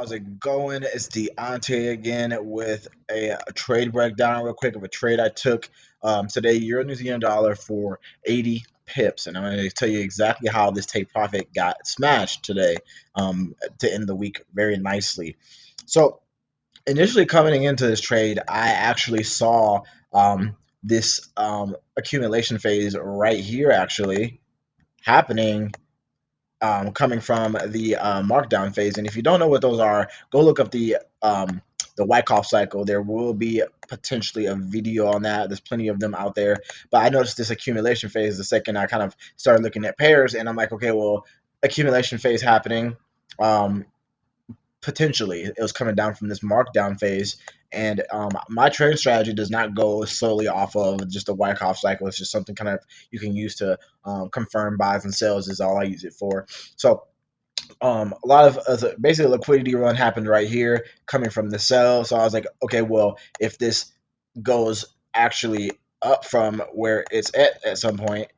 How's it going? It's Deontay again with a trade breakdown, real quick, of a trade I took today, Euro New Zealand dollar for 80 pips. And I'm going to tell you exactly how this take profit got smashed today to end the week very nicely. So, initially coming into this trade, I actually saw this accumulation phase right here actually happening, coming from the markdown phase. And if you don't know what those are, go look up the Wyckoff cycle. There will be potentially a video on that. There's plenty of them out there. But I noticed this accumulation phase the second I kind of started looking at pairs, and I'm like, okay, well, accumulation phase happening. Um, Potentially, it was coming down from this markdown phase. And my trading strategy does not go solely off of just a Wyckoff cycle. It's just something kind of you can use to confirm buys and sells is all I use it for. So a lot of basically a liquidity run happened right here coming from the sell. So I was like, okay, well, if this goes actually up from where it's at some point,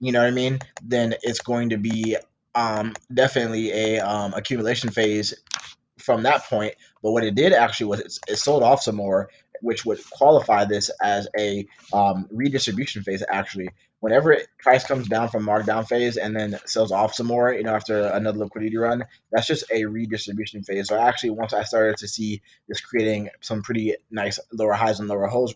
you know what I mean, then it's going to be definitely a accumulation phase from that point. But what it did actually was it sold off some more, which would qualify this as a redistribution phase. Actually, whenever price comes down from markdown phase and then sells off some more, after another liquidity run, that's just a redistribution phase. So actually, once I started to see this creating some pretty nice lower highs and lower lows,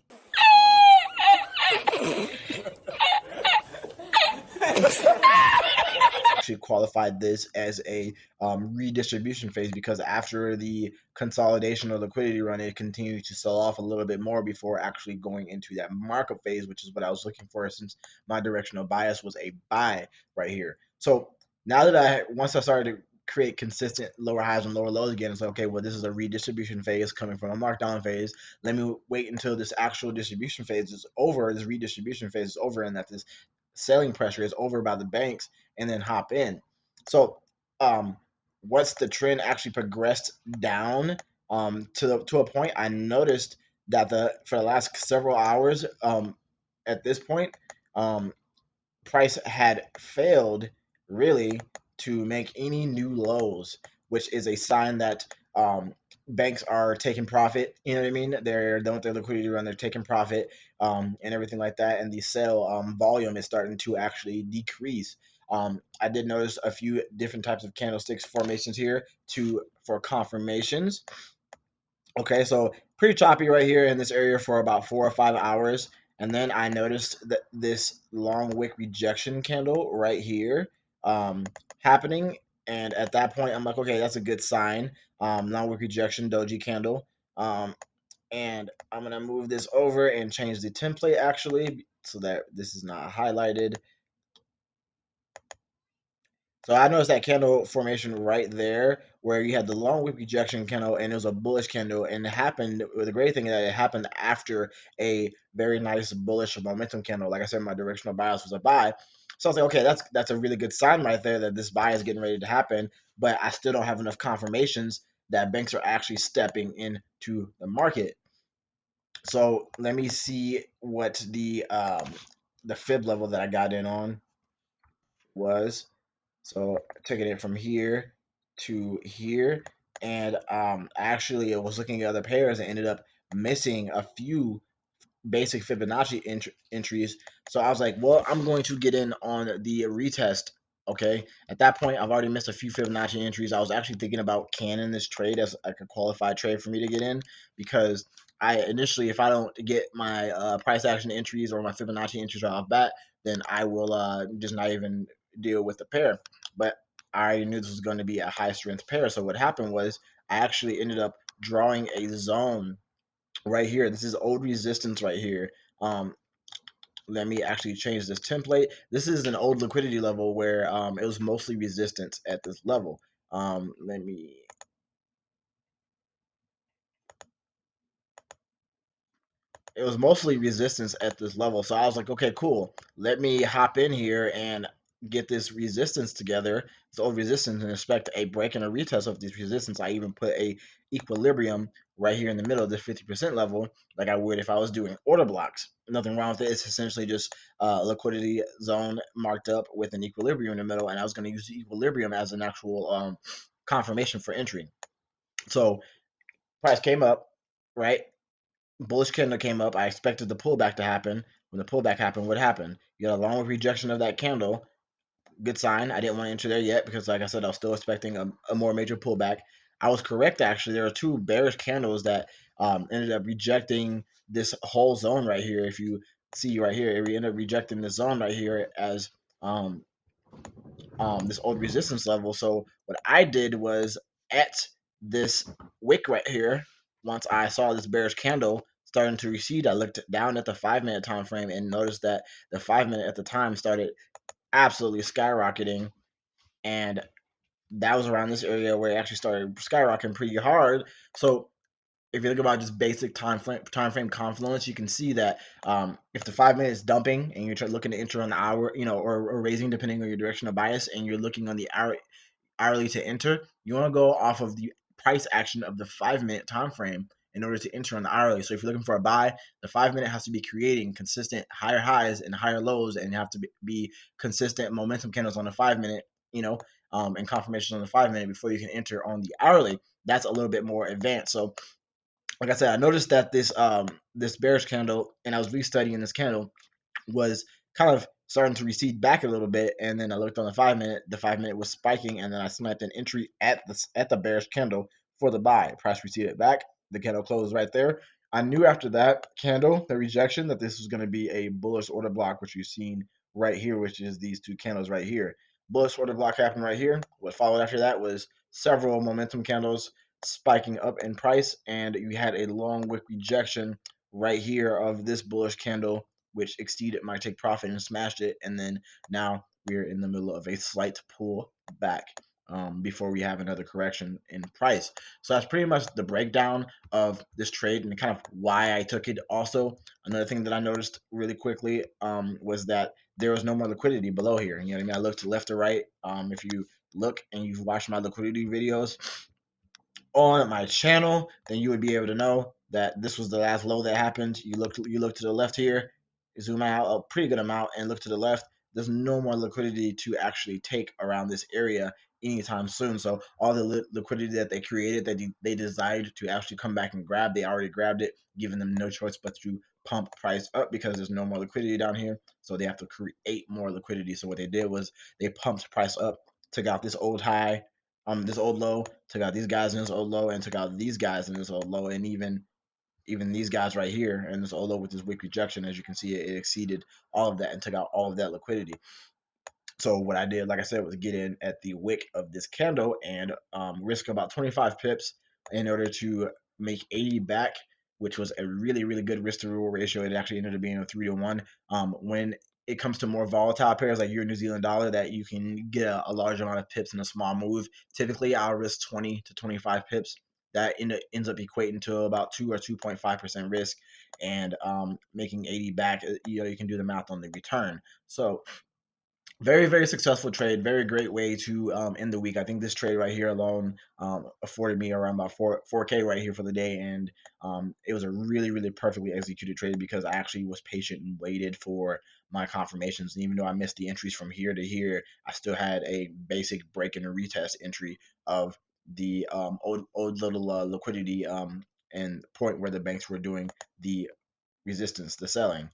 actually qualified this as a redistribution phase, because after the consolidation or liquidity run, it continued to sell off a little bit more before actually going into that markup phase, which is what I was looking for, since my directional bias was a buy right here. So now that once I started to create consistent lower highs and lower lows again, it's like, okay, well, this is a redistribution phase coming from a markdown phase. Let me wait until this actual distribution phase is over, this redistribution phase is over, and that this selling pressure is over by the banks, and then hop in. So um, once the trend actually progressed down to a point, I noticed that the for the last several hours, at this point, um, price had failed really to make any new lows, which is a sign that banks are taking profit. You know what I mean? They're done with their liquidity run. They're taking profit, and everything like that. And the sale volume is starting to actually decrease. I did notice a few different types of candlesticks formations here to for confirmations. Okay, so pretty choppy right here in this area for about 4 or 5 hours. And then I noticed that this long wick rejection candle right here happening. And at that point, I'm like, okay, that's a good sign. Long wick rejection doji candle. And I'm going to move this over and change the template actually so that this is not highlighted. So I noticed that candle formation right there, where you had the long wick rejection candle, and it was a bullish candle, and it happened. The great thing is that it happened after a very nice bullish momentum candle. Like I said, my directional bias was a buy, so I was like, okay, that's a really good sign right there that this buy is getting ready to happen. But I still don't have enough confirmations that banks are actually stepping into the market. So let me see what the fib level that I got in on was. So taking it from here to here, and actually I was looking at other pairs and ended up missing a few basic Fibonacci entries. So I was like, well, I'm going to get in on the retest. Okay. At that point, I've already missed a few Fibonacci entries. I was actually thinking about canning this trade as like a qualified trade for me to get in, because I initially, if I don't get my price action entries or my Fibonacci entries right off bat, then I will just not even deal with the pair. But I already knew this was going to be a high strength pair. So what happened was I actually ended up drawing a zone right here. This is old resistance right here. Um, Let me actually change this template. This is an old liquidity level where it was mostly resistance at this level. Let me. It was mostly resistance at this level, so I was like, okay, cool. Let me hop in here and get this resistance together. It's old resistance, and expect a break and a retest of this resistance. I even put a equilibrium right here in the middle of the 50% level, like I would if I was doing order blocks. Nothing wrong with it. It's essentially just a liquidity zone marked up with an equilibrium in the middle, and I was going to use the equilibrium as an actual confirmation for entry. So price came up, right? Bullish candle came up. I expected the pullback to happen. When the pullback happened, what happened? You got a long rejection of that candle. Good sign. I didn't want to enter there yet because, like I said, I was still expecting a more major pullback. I was correct, actually. There are two bearish candles that ended up rejecting this whole zone right here. If you see right here, it ended up rejecting this zone right here as um, this old resistance level. So what I did was at this wick right here, once I saw this bearish candle starting to recede, I looked down at the 5 minute time frame and noticed that the 5 minute at the time started absolutely skyrocketing, and that was around this area where it actually started skyrocketing pretty hard. So if you look about just basic time frame confluence, you can see that if the 5 minute is dumping and you're looking to enter on the hour, or raising depending on your direction of bias, and you're looking on the hourly to enter, you want to go off of the price action of the 5 minute time frame in order to enter on the hourly. So if you're looking for a buy, the 5 minute has to be creating consistent higher highs and higher lows, and have to be consistent momentum candles on the 5 minute, and confirmations on the 5 minute before you can enter on the hourly. That's a little bit more advanced. So like I said, I noticed that this bearish candle, and I was restudying this candle, was kind of starting to recede back a little bit, and then I looked on the 5 minute. The 5 minute was spiking, and then I snapped an entry at the bearish candle for the buy. Price receded back. The candle closed right there. I knew after that candle, the rejection, that this was going to be a bullish order block, which you've seen right here, which is these two candles right here. Bullish order block happened right here. What followed after that was several momentum candles spiking up in price, and you had a long wick rejection right here of this bullish candle, which exceeded my take profit and smashed it. And then now we're in the middle of a slight pull back before we have another correction in price. So that's pretty much the breakdown of this trade and kind of why I took it. Also, another thing that I noticed really quickly was that there was no more liquidity below here. You know what I mean? I looked to left or right. If you look and you've watched my liquidity videos on my channel, then you would be able to know that this was the last low that happened. You look to the left here, zoom out a pretty good amount, and look to the left. There's no more liquidity to actually take around this area anytime soon. So all the liquidity that they created, that they desired to actually come back and grab, they already grabbed it, giving them no choice but to pump price up because there's no more liquidity down here. So they have to create more liquidity. So what they did was they pumped price up, took out this old high, this old low, took out these guys in this old low, and took out these guys in this old low, and even these guys right here in this old low with this wick rejection. As you can see, it exceeded all of that and took out all of that liquidity. So what I did, like I said, was get in at the wick of this candle and risk about 25 pips in order to make 80 back, which was a really, really good risk to reward ratio. It actually ended up being a 3-to-1. When it comes to more volatile pairs like Euro New Zealand dollar, that you can get a large amount of pips in a small move. Typically, I'll risk 20 to 25 pips. That ends up equating to about 2 or 2.5% risk, and making 80 back. You can do the math on the return. So very, very successful trade. Very great way to end the week. I think this trade right here alone afforded me around about 4K right here for the day, and it was a really, really perfectly executed trade because I actually was patient and waited for my confirmations. And even though I missed the entries from here to here, I still had a basic break and a retest entry of the old little liquidity and point where the banks were doing the resistance, the selling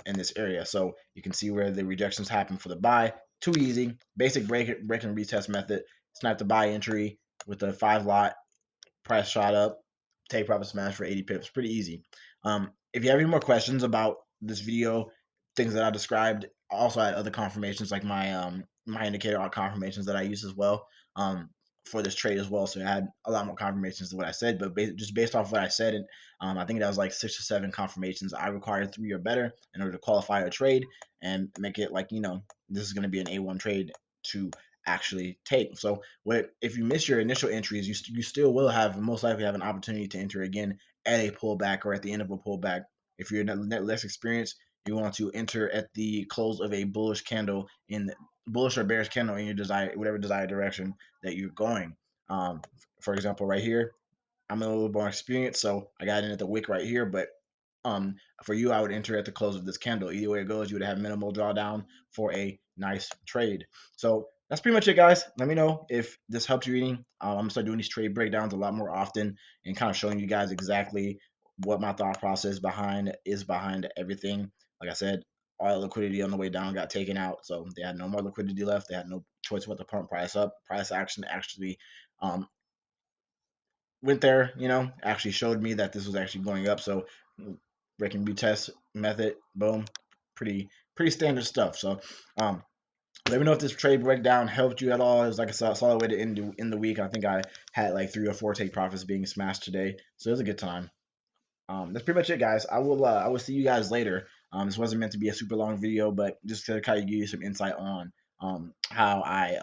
in this area. So you can see where the rejections happen for the buy. Too easy. Basic break and retest method. Snap the buy entry with the 5 lot. Price shot up. Take profit smash for 80 pips. Pretty easy. If you have any more questions about this video, things that I described, I also had other confirmations like my indicator confirmations that I use as well. For this trade as well. So I had a lot more confirmations than what I said, but just based off what I said, and I think that was like 6 or 7 confirmations. I required 3 or better in order to qualify a trade and make it like, this is going to be an A1 trade to actually take. So what if you miss your initial entries, you still will have most likely have an opportunity to enter again at a pullback or at the end of a pullback. If you're net less experienced, you want to enter at the close of a bullish candle in bullish or bearish candle in your whatever desired direction that you're going. For example, right here, I'm a little more experienced, so I got in at the wick right here. But for you, I would enter at the close of this candle. Either way it goes, you would have minimal drawdown for a nice trade. So that's pretty much it, guys. Let me know if this helped you eating. I'm gonna start doing these trade breakdowns a lot more often and kind of showing you guys exactly what my thought process behind everything. Like I said, all the liquidity on the way down got taken out, so they had no more liquidity left. They had no choice but to pump price up. Price action actually um, went there. Actually showed me that this was actually going up. So breaking retest method, boom, pretty standard stuff. So let me know if this trade breakdown helped you at all. It was like a solid way to end the week. I think I had like 3 or 4 take profits being smashed today, so it was a good time. That's pretty much it, guys. I will see you guys later. This wasn't meant to be a super long video, but just to kind of give you some insight on how I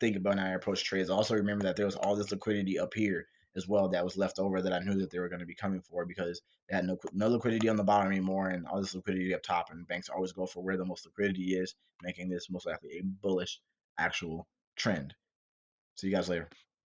think about and I approach trades. Also, remember that there was all this liquidity up here as well that was left over that I knew that they were going to be coming for because they had no liquidity on the bottom anymore and all this liquidity up top. And banks always go for where the most liquidity is, making this most likely a bullish actual trend. See you guys later.